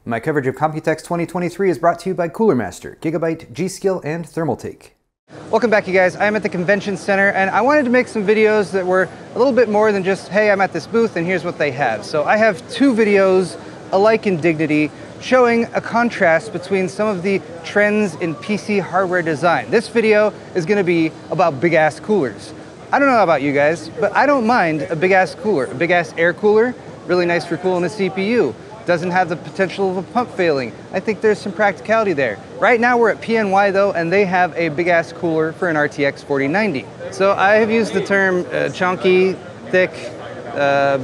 My coverage of Computex 2023 is brought to you by Cooler Master, Gigabyte, G-Skill, and Thermaltake. Welcome back, you guys. I'm at the convention center, and I wanted to make some videos that were a little bit more than just, hey, I'm at this booth and here's what they have. So I have two videos, alike in dignity, showing a contrast between some of the trends in PC hardware design. This video is going to be about big-ass coolers. I don't know about you guys, but I don't mind a big-ass cooler. A big-ass air cooler, really nice for cooling the CPU. Doesn't have the potential of a pump failing. I think there's some practicality there. Right now we're at PNY though, and they have a big-ass cooler for an RTX 4090. So I have used the term chunky, thick,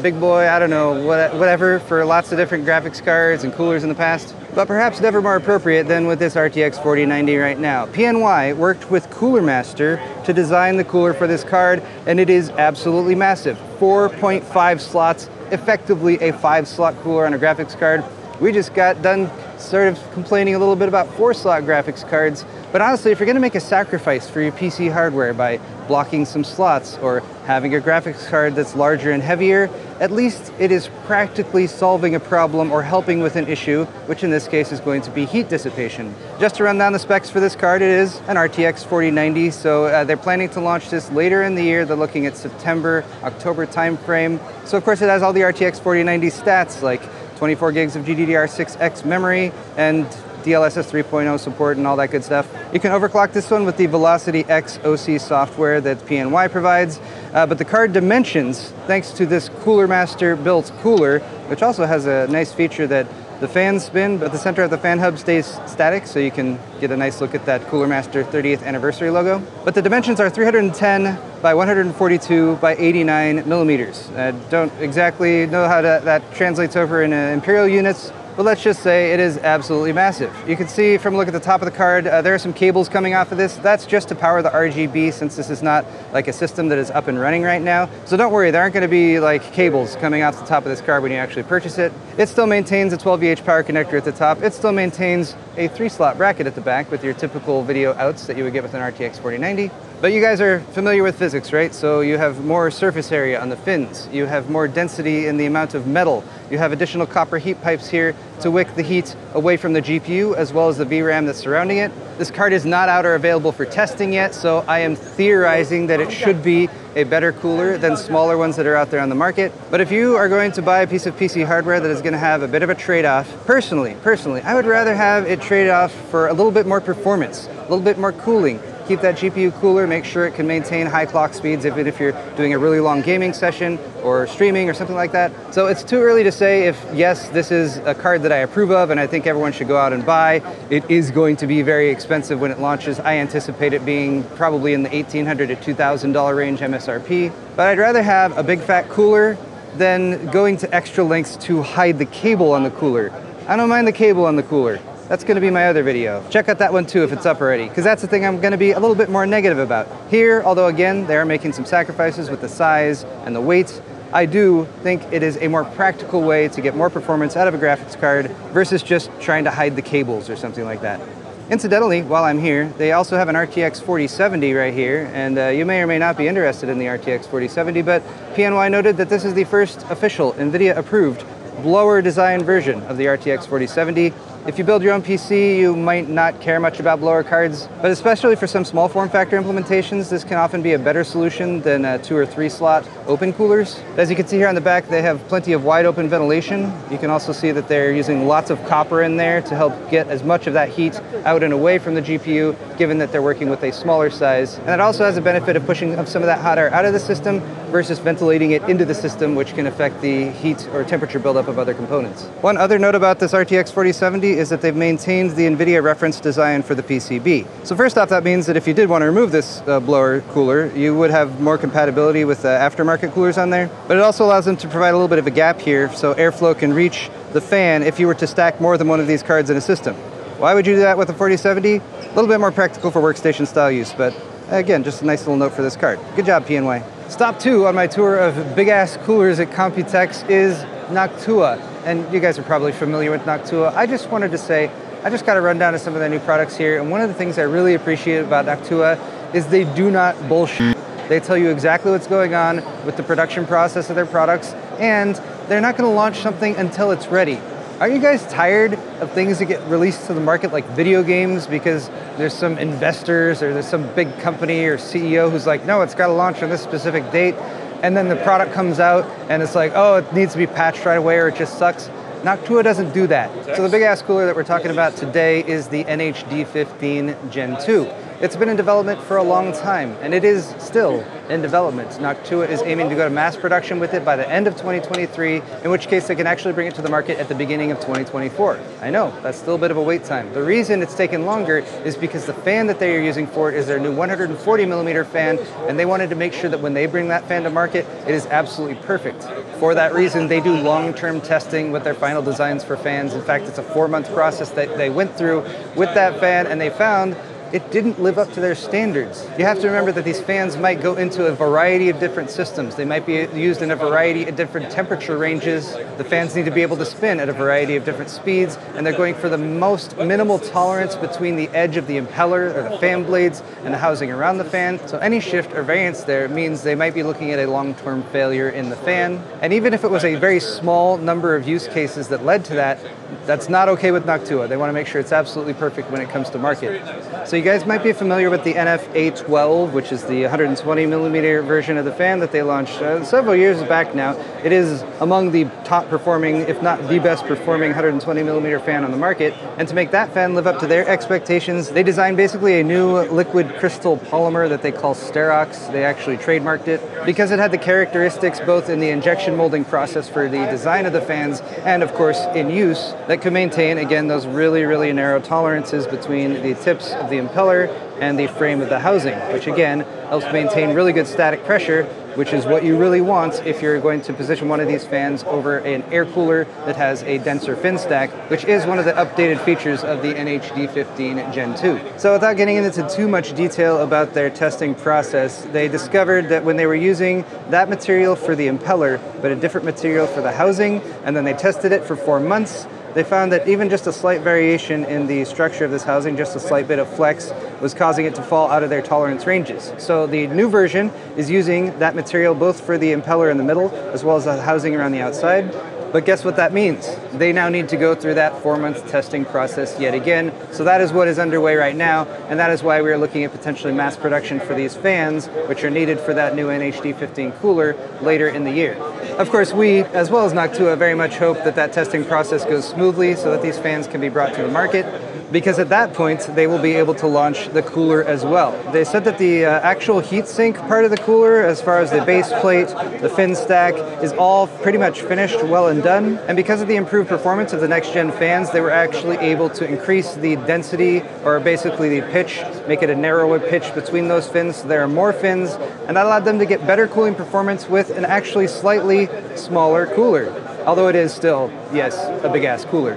big boy, I don't know, whatever, for lots of different graphics cards and coolers in the past, but perhaps never more appropriate than with this RTX 4090 right now. PNY worked with Cooler Master to design the cooler for this card, and it is absolutely massive. 4.5 slots, effectively a 5-slot cooler on a graphics card. We just got done sort of complaining a little bit about 4-slot graphics cards, but honestly, if you're going to make a sacrifice for your PC hardware by blocking some slots or having a graphics card that's larger and heavier, at least it is practically solving a problem or helping with an issue, which in this case is going to be heat dissipation. Just to run down the specs for this card, it is an RTX 4090, so they're planning to launch this later in the year. They're looking at September, October timeframe. So of course it has all the RTX 4090 stats like 24 gigs of GDDR6X memory and DLSS 3.0 support and all that good stuff. You can overclock this one with the Velocity X OC software that PNY provides, but the card dimensions, thanks to this Cooler Master built cooler, which also has a nice feature that the fans spin, but the center of the fan hub stays static, so you can get a nice look at that Cooler Master 30th anniversary logo. But the dimensions are 310 by 142 by 89 millimeters. I don't exactly know how that translates over in imperial units, but let's just say it is absolutely massive. You can see from a look at the top of the card, there are some cables coming off of this. That's just to power the RGB, since this is not like a system that is up and running right now. So don't worry, there aren't going to be like cables coming off the top of this card when you actually purchase it. It still maintains a 12VH power connector at the top. It still maintains a 3-slot bracket at the back with your typical video outs that you would get with an RTX 4090. But you guys are familiar with physics, right? So you have more surface area on the fins. You have more density in the amount of metal. You have additional copper heat pipes here to wick the heat away from the GPU as well as the VRAM that's surrounding it. This card is not out or available for testing yet, so I am theorizing that it should be a better cooler than smaller ones that are out there on the market. But if you are going to buy a piece of PC hardware that is going to have a bit of a trade-off, personally, I would rather have it trade off for a little bit more performance, a little bit more cooling. Keep that GPU cooler, make sure it can maintain high clock speeds even if you're doing a really long gaming session or streaming or something like that. So it's too early to say if, yes, this is a card that I approve of and I think everyone should go out and buy. It is going to be very expensive when it launches. I anticipate it being probably in the $1,800 to $2,000 range MSRP. But I'd rather have a big fat cooler than going to extra lengths to hide the cable on the cooler. I don't mind the cable on the cooler. That's going to be my other video. Check out that one too if it's up already, because that's the thing I'm going to be a little bit more negative about. Here, although again, they are making some sacrifices with the size and the weight, I do think it is a more practical way to get more performance out of a graphics card versus just trying to hide the cables or something like that. Incidentally, while I'm here, they also have an RTX 4070 right here, and you may or may not be interested in the RTX 4070, but PNY noted that this is the first official NVIDIA-approved blower design version of the RTX 4070. If you build your own PC, you might not care much about blower cards, but especially for some small form factor implementations, this can often be a better solution than 2 or 3 slot open coolers. As you can see here on the back, they have plenty of wide open ventilation. You can also see that they're using lots of copper in there to help get as much of that heat out and away from the GPU, given that they're working with a smaller size. And it also has a benefit of pushing some of that hot air out of the system versus ventilating it into the system, which can affect the heat or temperature buildup of other components. One other note about this RTX 4070 is that they've maintained the NVIDIA reference design for the PCB. So first off, that means that if you did want to remove this blower cooler, you would have more compatibility with aftermarket coolers on there. But it also allows them to provide a little bit of a gap here so airflow can reach the fan if you were to stack more than one of these cards in a system. Why would you do that with a 4070? A little bit more practical for workstation style use, but again, just a nice little note for this card. Good job, PNY. Stop 2 on my tour of big-ass coolers at Computex is Noctua. And you guys are probably familiar with Noctua. I just wanted to say, I just got a rundown of some of their new products here, and one of the things I really appreciate about Noctua is they do not bullshit. They tell you exactly what's going on with the production process of their products, and they're not going to launch something until it's ready. Aren't you guys tired of things that get released to the market like video games because there's some investors or there's some big company or CEO who's like, no, it's got to launch on this specific date, and then the product comes out and it's like, oh, it needs to be patched right away or it just sucks? Noctua doesn't do that. So the big ass cooler that we're talking about today is the NH-D15 Gen 2. It's been in development for a long time, and it is still in development. Noctua is aiming to go to mass production with it by the end of 2023, in which case they can actually bring it to the market at the beginning of 2024. I know, that's still a bit of a wait time. The reason it's taken longer is because the fan that they are using for it is their new 140mm fan, and they wanted to make sure that when they bring that fan to market, it is absolutely perfect. For that reason, they do long-term testing with their final designs for fans. In fact, it's a 4-month process that they went through with that fan, and they found it didn't live up to their standards. You have to remember that these fans might go into a variety of different systems. They might be used in a variety of different temperature ranges. The fans need to be able to spin at a variety of different speeds, and they're going for the most minimal tolerance between the edge of the impeller or the fan blades and the housing around the fan. So any shift or variance there means they might be looking at a long-term failure in the fan. And even if it was a very small number of use cases that led to that, that's not okay with Noctua. They want to make sure it's absolutely perfect when it comes to market. So you guys might be familiar with the NF-A12, which is the 120mm version of the fan that they launched several years back now. It is among the top performing, if not the best performing 120mm fan on the market. And to make that fan live up to their expectations, they designed basically a new liquid crystal polymer that they call Sterox. They actually trademarked it because it had the characteristics both in the injection molding process for the design of the fans and of course in use that could maintain, again, those really, really narrow tolerances between the tips of the impeller and the frame of the housing, which again helps maintain really good static pressure, which is what you really want if you're going to position one of these fans over an air cooler that has a denser fin stack, which is one of the updated features of the NH-D15 Gen 2. So without getting into too much detail about their testing process, they discovered that when they were using that material for the impeller, but a different material for the housing, and then they tested it for 4 months, they found that even just a slight variation in the structure of this housing, just a slight bit of flex, was causing it to fall out of their tolerance ranges. So the new version is using that material both for the impeller in the middle as well as the housing around the outside. But guess what that means? They now need to go through that 4-month testing process yet again. So that is what is underway right now, and that is why we are looking at potentially mass production for these fans, which are needed for that new NH-D15 cooler later in the year. Of course, we, as well as Noctua, very much hope that that testing process goes smoothly so that these fans can be brought to the market, because at that point, they will be able to launch the cooler as well. They said that the actual heatsink part of the cooler, as far as the base plate, the fin stack, is all pretty much finished, well and done. And because of the improved performance of the next-gen fans, they were actually able to increase the density, or basically the pitch, make it a narrower pitch between those fins, so there are more fins, and that allowed them to get better cooling performance with an actually slightly smaller cooler. Although it is still, yes, a big-ass cooler.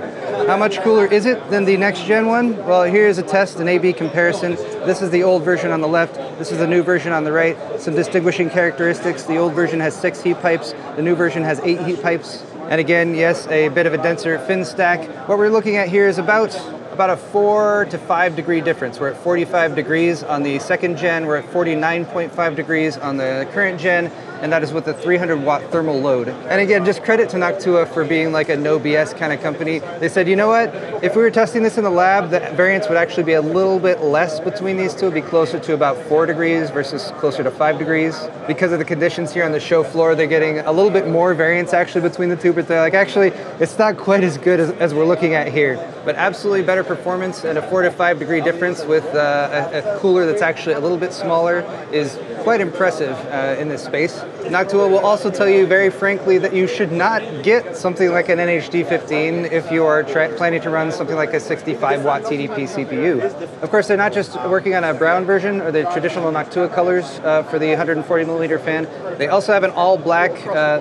How much cooler is it than the next-gen one? Well, here's a test, an A/B comparison. This is the old version on the left. This is the new version on the right. Some distinguishing characteristics. The old version has 6 heat pipes. The new version has 8 heat pipes. And again, yes, a bit of a denser fin stack. What we're looking at here is about a 4 to 5 degree difference. We're at 45 degrees on the second gen. We're at 49.5 degrees on the current gen, and that is with a 300 watt thermal load. And again, just credit to Noctua for being like a no BS kind of company. They said, you know what? If we were testing this in the lab, the variance would actually be a little bit less between these two. It'd be closer to about 4 degrees versus closer to 5 degrees. Because of the conditions here on the show floor, they're getting a little bit more variance actually between the two, but they're like, actually, it's not quite as good as we're looking at here. But absolutely better performance, and a 4 to 5 degree difference with a cooler that's actually a little bit smaller is quite impressive in this space. Noctua will also tell you very frankly that you should not get something like an NH-D15 if you are planning to run something like a 65 watt TDP CPU. Of course, they're not just working on a brown version or the traditional Noctua colors for the 140mm fan. They also have an all black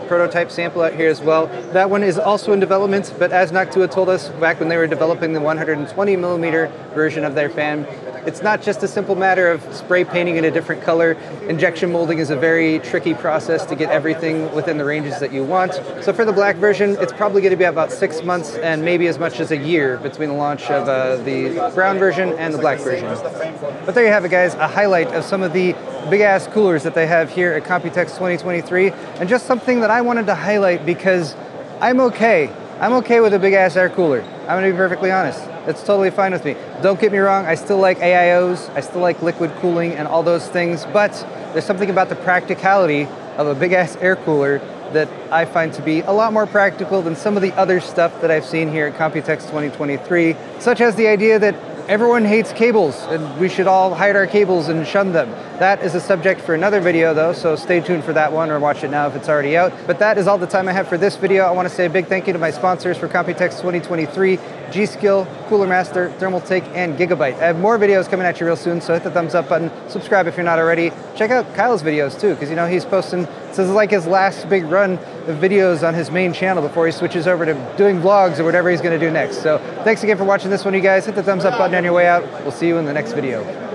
prototype sample out here as well. That one is also in development, but as Noctua told us back when they were developing the 120mm version of their fan, it's not just a simple matter of spray painting in a different color. Injection molding is a very tricky process to get everything within the ranges that you want. So for the black version, it's probably going to be about 6 months and maybe as much as a year between the launch of the brown version and the black version. But there you have it, guys, a highlight of some of the big-ass coolers that they have here at Computex 2023, and just something that I wanted to highlight because I'm okay I'm okay with a big ass air cooler. I'm gonna be perfectly honest. That's totally fine with me. Don't get me wrong, I still like AIOs, I still like liquid cooling and all those things, but there's something about the practicality of a big ass air cooler that I find to be a lot more practical than some of the other stuff that I've seen here at Computex 2023, such as the idea that everyone hates cables and we should all hide our cables and shun them. That is a subject for another video though, so stay tuned for that one or watch it now if it's already out. But that is all the time I have for this video. I want to say a big thank you to my sponsors for Computex 2023, G-Skill, Cooler Master, Thermaltake, and Gigabyte. I have more videos coming at you real soon, so hit the thumbs up button, subscribe if you're not already. Check out Kyle's videos too, because you know he's posting, this is like his last big run of videos on his main channel before he switches over to doing vlogs or whatever he's going to do next. So thanks again for watching this one, you guys. Hit the thumbs up button on your way out. We'll see you in the next video.